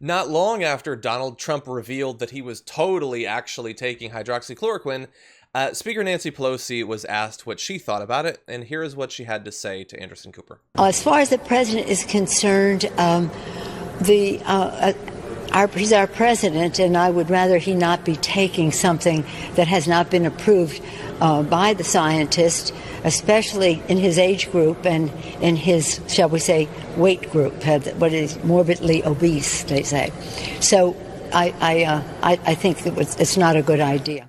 Not long after Donald Trump revealed that he was totally actually taking hydroxychloroquine, Speaker Nancy Pelosi was asked what she thought about it, and here is what she had to say to Anderson Cooper. As far as the president is concerned, he's our president, and I would rather he not be taking something that has not been approved by the scientist, especially in his age group and in his, shall we say, weight group, what is morbidly obese, they say. So I think it's not a good idea.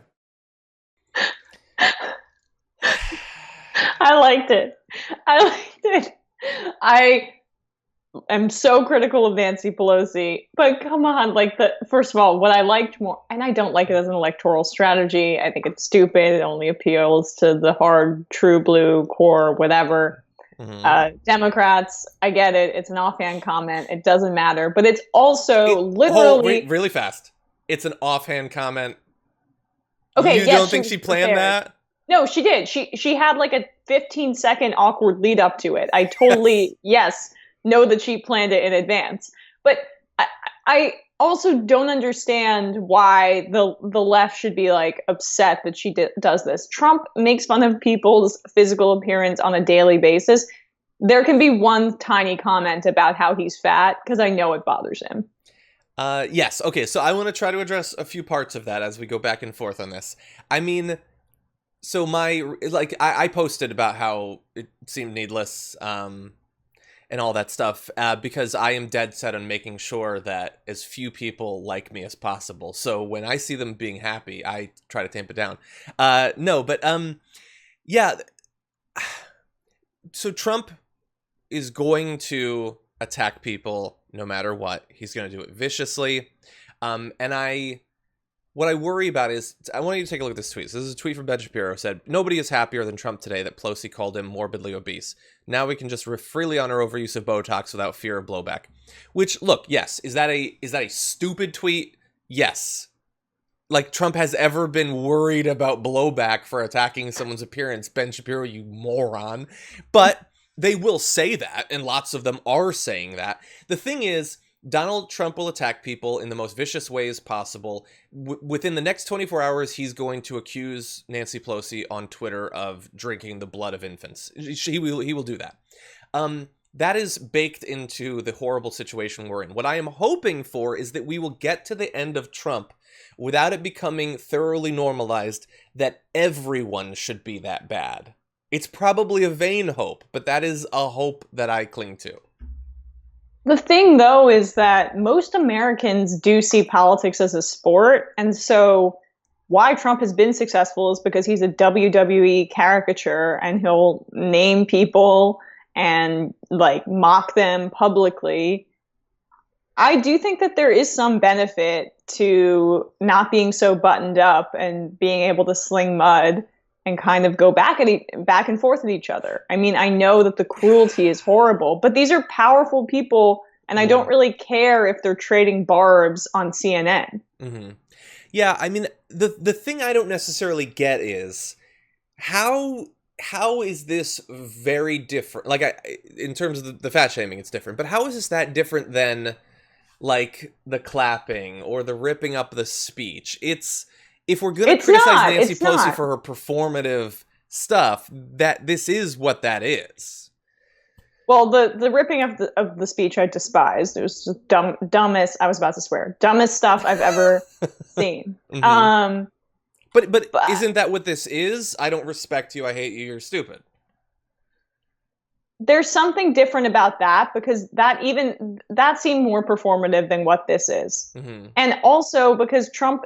I liked it. I am so critical of Nancy Pelosi, but come on, first of all, what I liked more, and I don't like it as an electoral strategy. I think it's stupid. It only appeals to the hard, true blue core, whatever. Mm-hmm. Democrats, I get it. It's an offhand comment. It doesn't matter, but it's also literally really fast. It's an offhand comment. Okay, you don't think she planned that? No, she did. She had like a 15-second awkward lead up to it. I totally, yes, know that she planned it in advance. But I also don't understand why the left should be like upset that she does this. Trump makes fun of people's physical appearance on a daily basis. There can be one tiny comment about how he's fat because I know it bothers him. Yes. Okay. So I want to try to address a few parts of that as we go back and forth on this. I mean, so I posted about how it seemed needless, and all that stuff, because I am dead set on making sure that as few people like me as possible. So when I see them being happy, I try to tamp it down. Yeah. So Trump is going to attack people no matter what. He's going to do it viciously. What I worry about is, I want you to take a look at this tweet. So this is a tweet from Ben Shapiro. Said, "Nobody is happier than Trump today that Pelosi called him morbidly obese. Now we can just riff freely on her overuse of Botox without fear of blowback." Which, look, yes, is that a stupid tweet? Yes. Like Trump has ever been worried about blowback for attacking someone's appearance. Ben Shapiro, you moron. But they will say that, and lots of them are saying that. The thing is, Donald Trump will attack people in the most vicious ways possible. Within the next 24 hours, he's going to accuse Nancy Pelosi on Twitter of drinking the blood of infants. He will do that. That is baked into the horrible situation we're in. What I am hoping for is that we will get to the end of Trump without it becoming thoroughly normalized that everyone should be that bad. It's probably a vain hope, but that is a hope that I cling to. The thing, though, is that most Americans do see politics as a sport. And so why Trump has been successful is because he's a WWE caricature and he'll name people and mock them publicly. I do think that there is some benefit to not being so buttoned up and being able to sling mud and kind of go back and forth at each other. I mean, I know that the cruelty is horrible, but these are powerful people, and I don't really care if they're trading barbs on CNN. Mm-hmm. Yeah, I mean, the thing I don't necessarily get is how is this very different? In terms of the fat shaming, it's different, but how is this that different than the clapping or the ripping up the speech? If we're going to criticize Nancy Pelosi for her performative stuff, that this is what that is. Well, the ripping of the speech I despised. It was just dumbest. I was about to swear. Dumbest stuff I've ever seen. Mm-hmm. But isn't that what this is? I don't respect you. I hate you. You're stupid. There's something different about that because that seemed more performative than what this is. Mm-hmm. And also because Trump,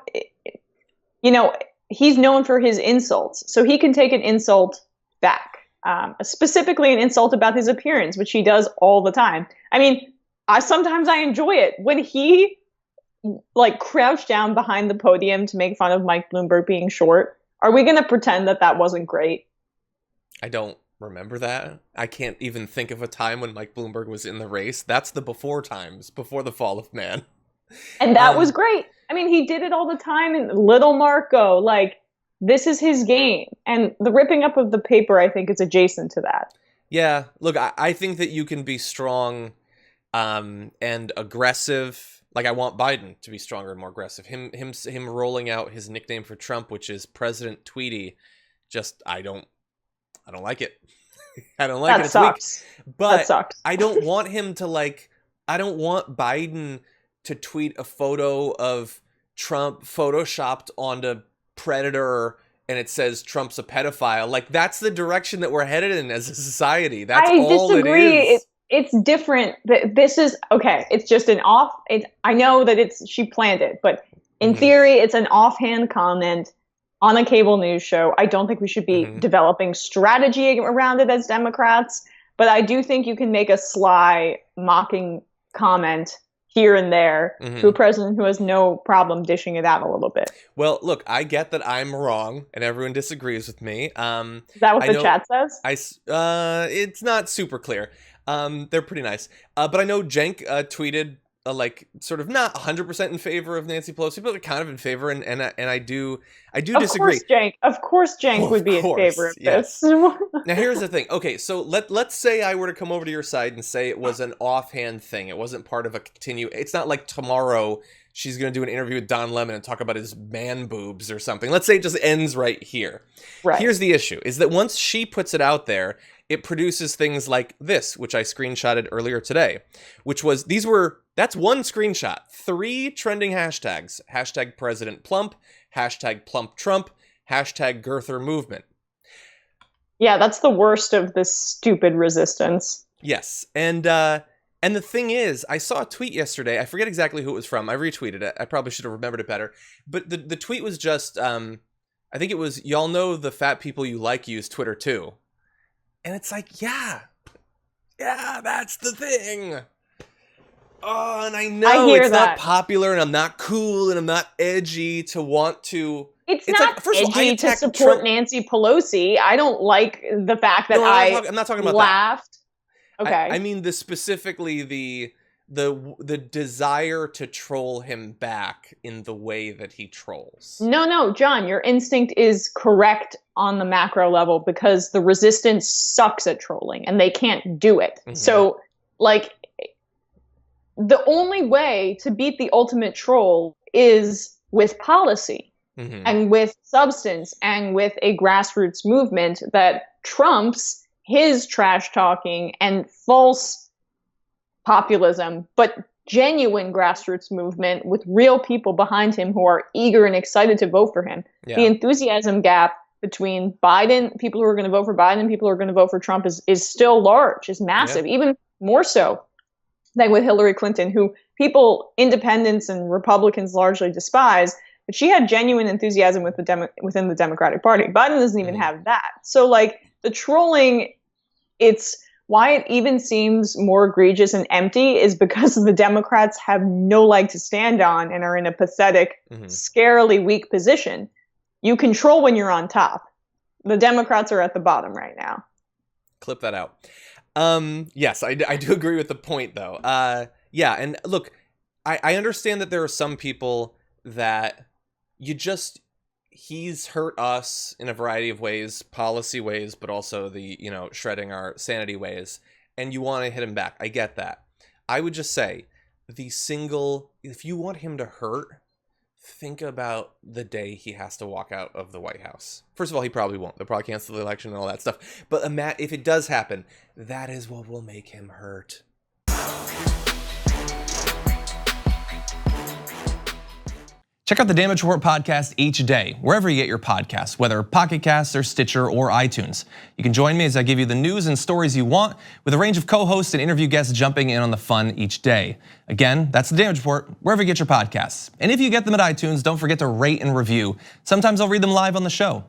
he's known for his insults, so he can take an insult back. Specifically an insult about his appearance, which he does all the time. I mean, sometimes I enjoy it when he crouched down behind the podium to make fun of Mike Bloomberg being short. Are we going to pretend that wasn't great? I don't remember that. I can't even think of a time when Mike Bloomberg was in the race. That's the before times, before the fall of man. And that was great. I mean, he did it all the time in Little Marco. This is his game. And the ripping up of the paper, I think, is adjacent to that. Yeah. Look, I think that you can be strong and aggressive Like, I want Biden to be stronger and more aggressive. Him rolling out his nickname for Trump, which is President Tweety. Just, I don't like it. I don't like it. It's sucks. Weak. But that sucks. I don't want him to I don't want Biden to tweet a photo of Trump photoshopped onto Predator and it says Trump's a pedophile. Like, that's the direction that we're headed in as a society. That's all disagree. it is. It's different. This is okay. It's just I know that she planned it, but in theory, it's an offhand comment on a cable news show. I don't think we should be developing strategy around it as Democrats, but I do think you can make a sly, mocking comment here and there to a president who has no problem dishing it out a little bit. Well, look, I get that I'm wrong and everyone disagrees with me. Is that what the chat says? It's not super clear. They're pretty nice. But I know Cenk tweeted sort of not 100% in favor of Nancy Pelosi, but kind of in favor, and I do disagree. Of course Cenk would be in favor of this. Now here's the thing. Okay, so let's say I were to come over to your side and say it was an offhand thing. It wasn't part of a It's not like tomorrow she's going to do an interview with Don Lemon and talk about his man boobs or something. Let's say it just ends right here. Right. Here's the issue, is that once she puts it out there, it produces things like this, which I screenshotted earlier today, which was, that's one screenshot, 3 trending hashtags, hashtag President Plump, hashtag Plump Trump, hashtag Girther Movement. Yeah, that's the worst of this stupid resistance. Yes, and the thing is, I saw a tweet yesterday, I forget exactly who it was from, I retweeted it, I probably should have remembered it better, but the tweet was just, I think it was, y'all know the fat people you like use Twitter too. And it's like, yeah, that's the thing. Oh, and I know it's not popular, and I'm not cool, and I'm not edgy to want to. It's not edgy to support Trump. Nancy Pelosi. I don't like the fact that I'm not talking about laughed. That. Okay. I mean specifically the desire to troll him back in the way that he trolls. No, John, your instinct is correct on the macro level because the resistance sucks at trolling and they can't do it. So, the only way to beat the ultimate troll is with policy and with substance and with a grassroots movement that trumps his trash talking and false populism, but genuine grassroots movement with real people behind him who are eager and excited to vote for him. Yeah. The enthusiasm gap between people who are going to vote for Biden and people who are going to vote for Trump is still large, is massive, even more so than with Hillary Clinton, who independents and Republicans largely despise, but she had genuine enthusiasm within the Democratic Party. Biden doesn't even have that. So the trolling, why it even seems more egregious and empty is because the Democrats have no leg to stand on and are in a pathetic, scarily weak position. You control when you're on top. The Democrats are at the bottom right now. Clip that out. Yes, I do agree with the point, though. Yeah, and look, I understand that there are some people that he's hurt us in a variety of ways, policy ways, but also the, shredding our sanity ways, and you want to hit him back. I get that. I would just say, if you want him to hurt, think about the day he has to walk out of the White House. First of all, he probably won't. They'll probably cancel the election and all that stuff. But if it does happen, that is what will make him hurt. Check out the Damage Report podcast each day, wherever you get your podcasts, whether Pocket Casts or Stitcher or iTunes. You can join me as I give you the news and stories you want, with a range of co-hosts and interview guests jumping in on the fun each day. Again, that's the Damage Report, wherever you get your podcasts. And if you get them at iTunes, don't forget to rate and review. Sometimes I'll read them live on the show.